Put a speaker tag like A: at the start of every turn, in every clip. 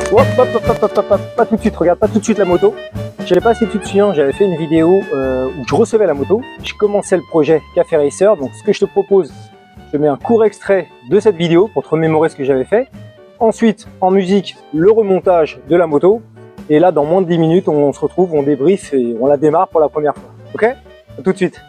A: Pas tout de suite, regarde pas tout de suite la moto. Je sais pas si tu te souviens, j'avais fait une vidéo où je recevais la moto. Je commençais le projet Café Racer. Donc ce que je te propose, je mets un court extrait de cette vidéo pour te remémorer ce que j'avais fait. Ensuite, en musique, le remontage de la moto. Et là, dans moins de 10 minutes, on se retrouve, on débriefe et on la démarre pour la première fois. Ok? À tout de suite.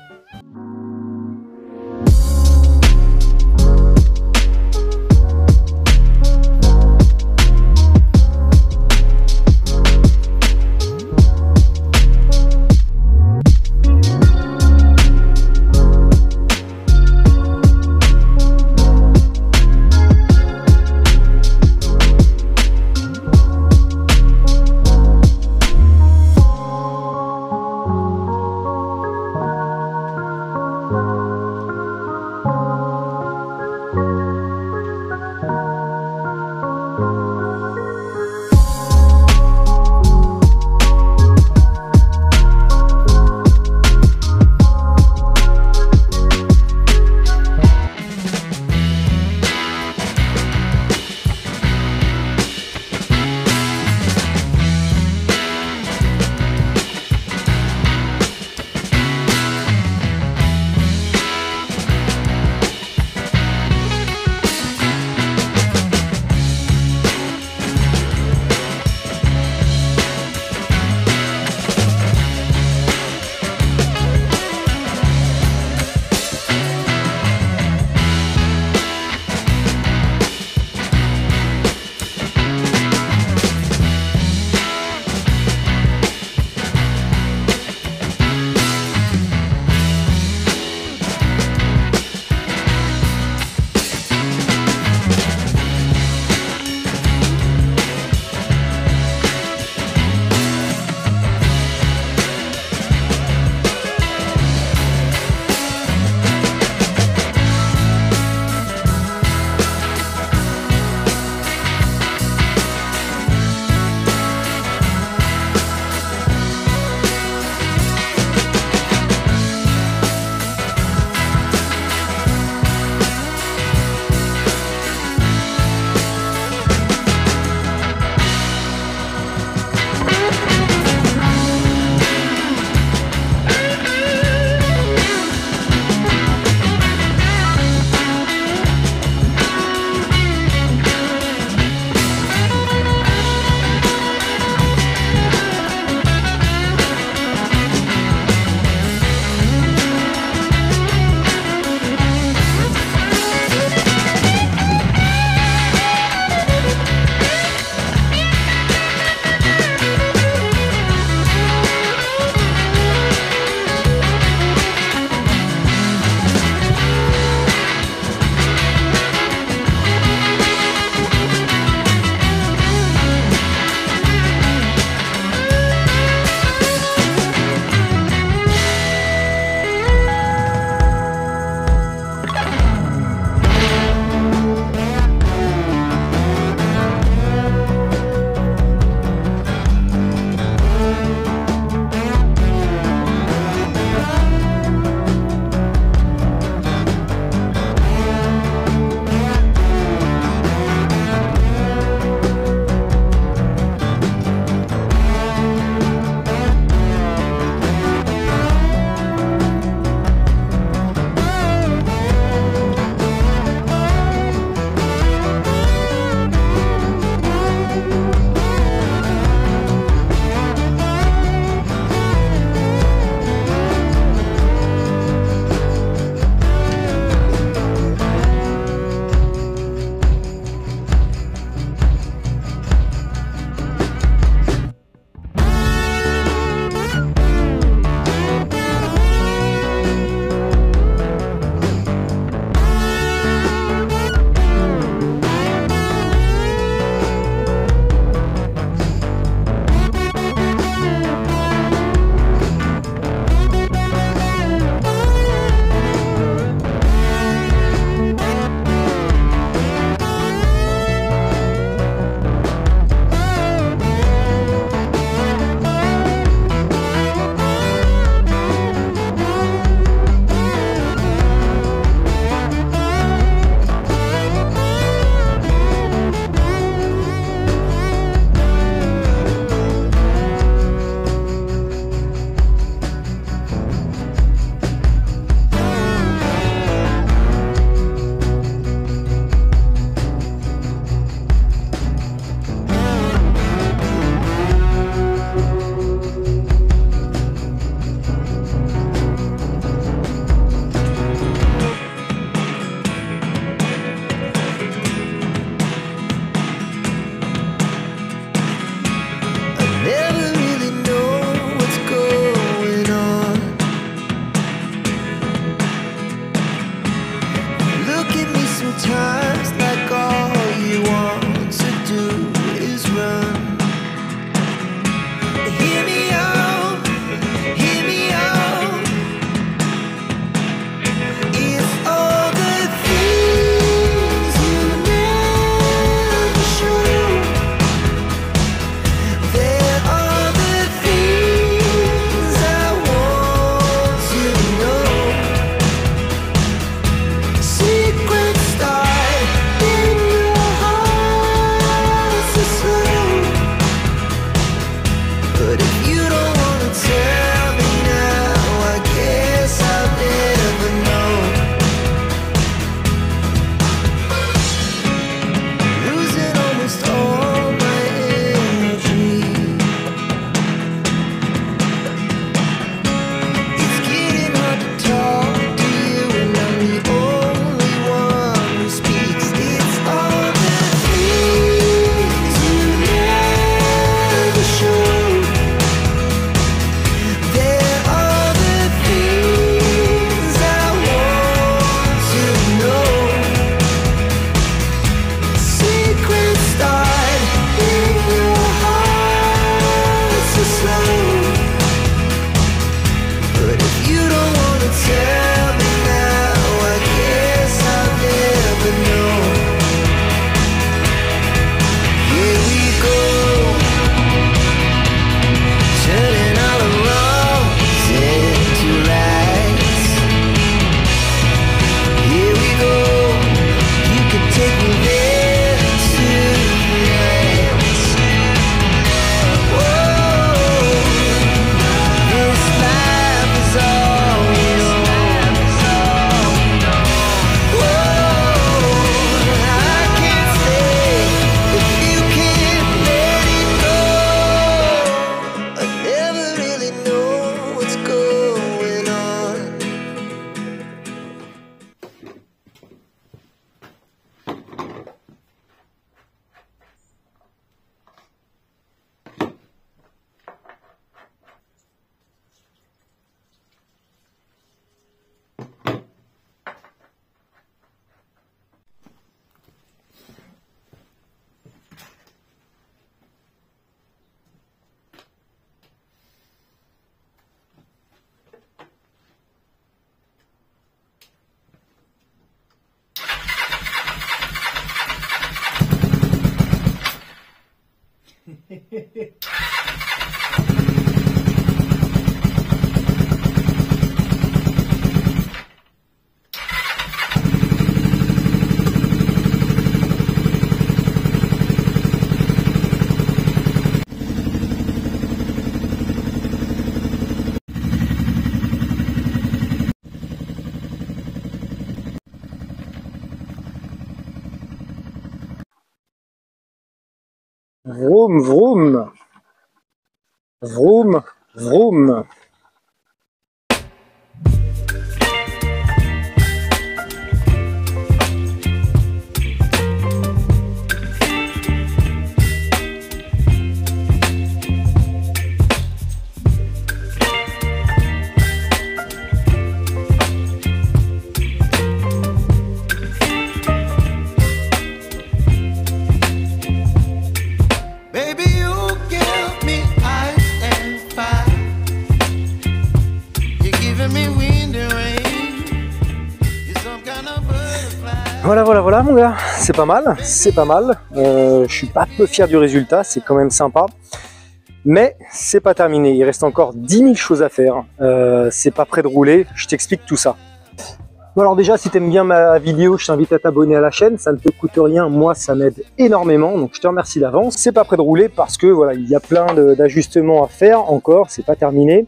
A: Vroom, vroom. Vroom, vroom. Voilà mon gars, c'est pas mal, c'est pas mal. Je suis pas peu fier du résultat, c'est quand même sympa. Mais c'est pas terminé, il reste encore 10 000 choses à faire. C'est pas prêt de rouler, je t'explique tout ça. Bon alors déjà, si tu aimes bien ma vidéo, je t'invite à t'abonner à la chaîne, ça ne te coûte rien, moi ça m'aide énormément, donc je te remercie d'avance. C'est pas prêt de rouler parce que voilà, il y a plein d'ajustements à faire encore, c'est pas terminé.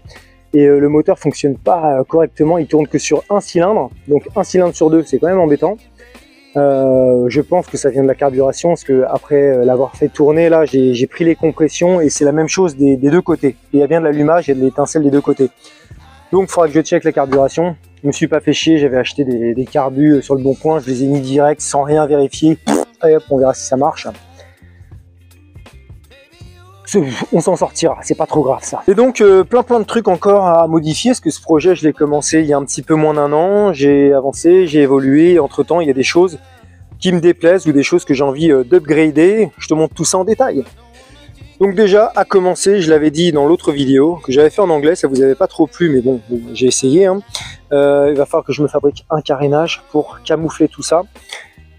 A: Et le moteur fonctionne pas correctement, il tourne que sur un cylindre, donc un cylindre sur deux, c'est quand même embêtant. Je pense que ça vient de la carburation parce que après l'avoir fait tourner là, j'ai pris les compressions et c'est la même chose des deux côtés. Il y a bien de l'allumage et de l'étincelle des deux côtés. Donc il faudra que je check la carburation. Je me suis pas fait chier, j'avais acheté des carbus sur le bon coin, je les ai mis direct sans rien vérifier. Et hop, on verra si ça marche. On s'en sortira, c'est pas trop grave ça. Et donc plein de trucs encore à modifier, parce que ce projet je l'ai commencé il y a un petit peu moins d'1 an, j'ai avancé, j'ai évolué, entre temps il y a des choses qui me déplaisent ou des choses que j'ai envie d'upgrader, je te montre tout ça en détail. Donc déjà, à commencer, je l'avais dit dans l'autre vidéo, que j'avais fait en anglais, ça vous avait pas trop plu, mais bon, j'ai essayé. Hein. Il va falloir que je me fabrique un carénage pour camoufler tout ça.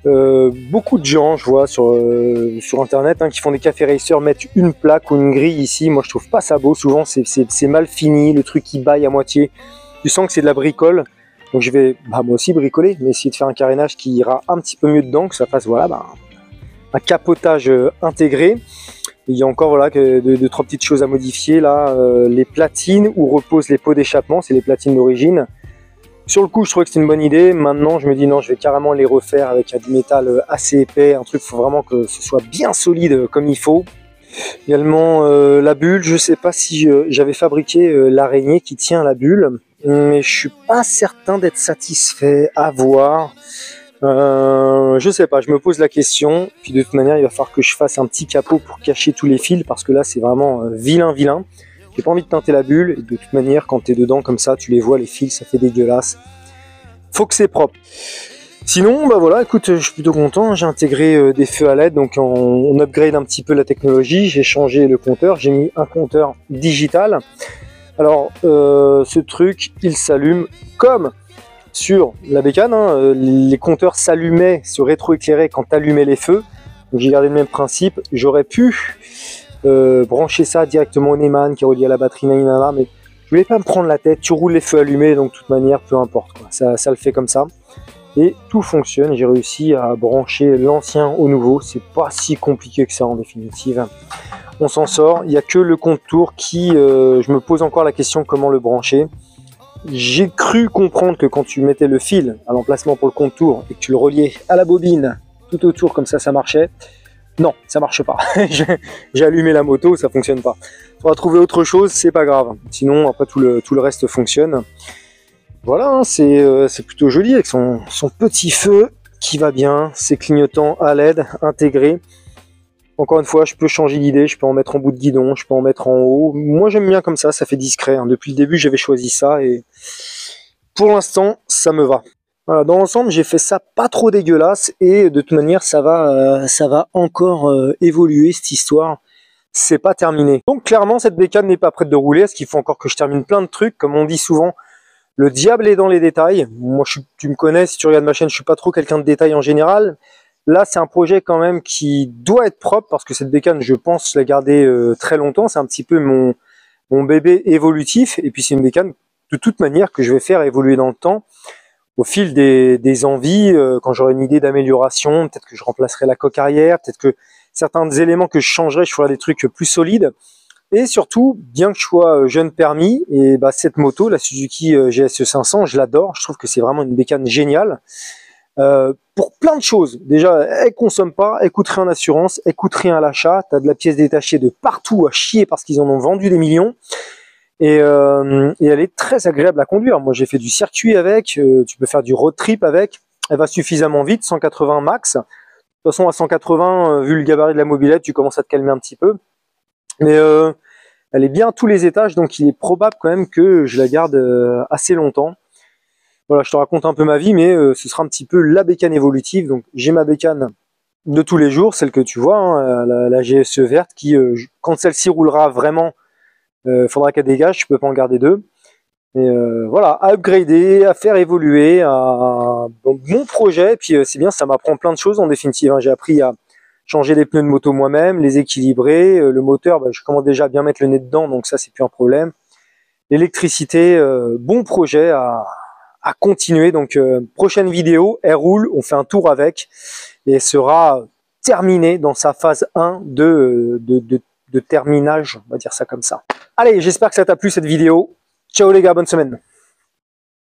A: Beaucoup de gens, je vois sur internet, hein, qui font des café racers, mettent une plaque ou une grille ici. Moi je trouve pas ça beau, souvent c'est mal fini, le truc qui baille à moitié, tu sens que c'est de la bricole. Donc je vais moi aussi bricoler, mais essayer de faire un carénage qui ira un petit peu mieux dedans, que ça fasse voilà, un capotage intégré. Il y a encore voilà, deux, trois petites choses à modifier là, les platines où reposent les pots d'échappement, c'est les platines d'origine. Sur le coup, je trouvais que c'était une bonne idée. Maintenant, je me dis non, je vais carrément les refaire avec du métal assez épais. Un truc, il faut vraiment que ce soit bien solide comme il faut. Également, la bulle. Je sais pas si j'avais fabriqué l'araignée qui tient la bulle, mais je suis pas certain d'être satisfait. À voir. Je sais pas, je me pose la question. Puis de toute manière, il va falloir que je fasse un petit capot pour cacher tous les fils parce que là, c'est vraiment vilain. J'ai pas envie de teinter la bulle, et de toute manière, quand tu es dedans comme ça, tu les vois, les fils, ça fait dégueulasse. Faut que c'est propre. Sinon, bah voilà, écoute, je suis plutôt content. J'ai intégré des feux à LED, donc on upgrade un petit peu la technologie. J'ai changé le compteur, j'ai mis un compteur digital. Alors, ce truc, il s'allume comme sur la bécane. Hein. Les compteurs s'allumaient, se rétroéclairaient quand tu allumais les feux. Donc j'ai gardé le même principe. J'aurais pu brancher ça directement au Neyman qui est relié à la batterie, nanana, mais je voulais pas me prendre la tête. Tu roules les feux allumés, donc de toute manière, peu importe, quoi. Ça le fait comme ça. Et tout fonctionne. J'ai réussi à brancher l'ancien au nouveau. C'est pas si compliqué que ça en définitive. On s'en sort. Il n'y a que le contour qui, je me pose encore la question comment le brancher. J'ai cru comprendre que quand tu mettais le fil à l'emplacement pour le contour et que tu le reliais à la bobine tout autour comme ça marchait. Non, ça marche pas. J'ai allumé la moto, ça fonctionne pas. Il faudra trouver autre chose, c'est pas grave. Sinon, après tout le reste fonctionne. Voilà, hein, c'est plutôt joli avec son petit feu qui va bien, ses clignotants à LED intégrés. Encore une fois, je peux changer d'idée, je peux en mettre en bout de guidon, je peux en mettre en haut. Moi, j'aime bien comme ça fait discret. Hein. Depuis le début, j'avais choisi ça et pour l'instant, ça me va. Voilà, dans l'ensemble, j'ai fait ça pas trop dégueulasse et de toute manière, ça va encore évoluer cette histoire. C'est pas terminé. Donc clairement, cette bécane n'est pas prête de rouler. Est-ce qu'il faut encore que je termine plein de trucs? Comme on dit souvent, le diable est dans les détails. Moi, tu me connais, si tu regardes ma chaîne, je suis pas trop quelqu'un de détail en général. Là, c'est un projet quand même qui doit être propre parce que cette bécane, je pense la garder très longtemps. C'est un petit peu mon bébé évolutif. Et puis, c'est une bécane de toute manière que je vais faire évoluer dans le temps au fil des envies. Quand j'aurai une idée d'amélioration, peut-être que je remplacerai la coque arrière, peut-être que certains des éléments que je changerai, je ferai des trucs plus solides. Et surtout, bien que je sois jeune permis, et bah, cette moto, la Suzuki GSE 500, je l'adore. Je trouve que c'est vraiment une bécane géniale. Pour plein de choses. Déjà, elle consomme pas, elle coûte rien en assurance, elle coûte rien à l'achat. Tu as de la pièce détachée de partout à chier parce qu'ils en ont vendu des millions. Et elle est très agréable à conduire. Moi, j'ai fait du circuit avec, tu peux faire du road trip avec. Elle va suffisamment vite, 180 max. De toute façon, à 180, vu le gabarit de la mobilette, tu commences à te calmer un petit peu. Mais elle est bien à tous les étages, donc il est probable quand même que je la garde assez longtemps. Voilà, je te raconte un peu ma vie, mais ce sera un petit peu la bécane évolutive. Donc j'ai ma bécane de tous les jours, celle que tu vois, hein, la GSE verte, qui, quand celle-ci roulera vraiment, faudra qu'elle dégage, je peux pas en garder deux. Et voilà, à upgrader, à faire évoluer, donc, mon projet. Puis c'est bien, ça m'apprend plein de choses en définitive. Hein. J'ai appris à changer les pneus de moto moi-même, les équilibrer. Le moteur, bah, je commence déjà à bien mettre le nez dedans, donc ça c'est plus un problème. L'électricité, bon projet à continuer. Donc prochaine vidéo, elle roule, on fait un tour avec et elle sera terminée dans sa phase 1 de terminage, on va dire ça comme ça. Allez, j'espère que ça t'a plu cette vidéo. Ciao les gars, bonne semaine.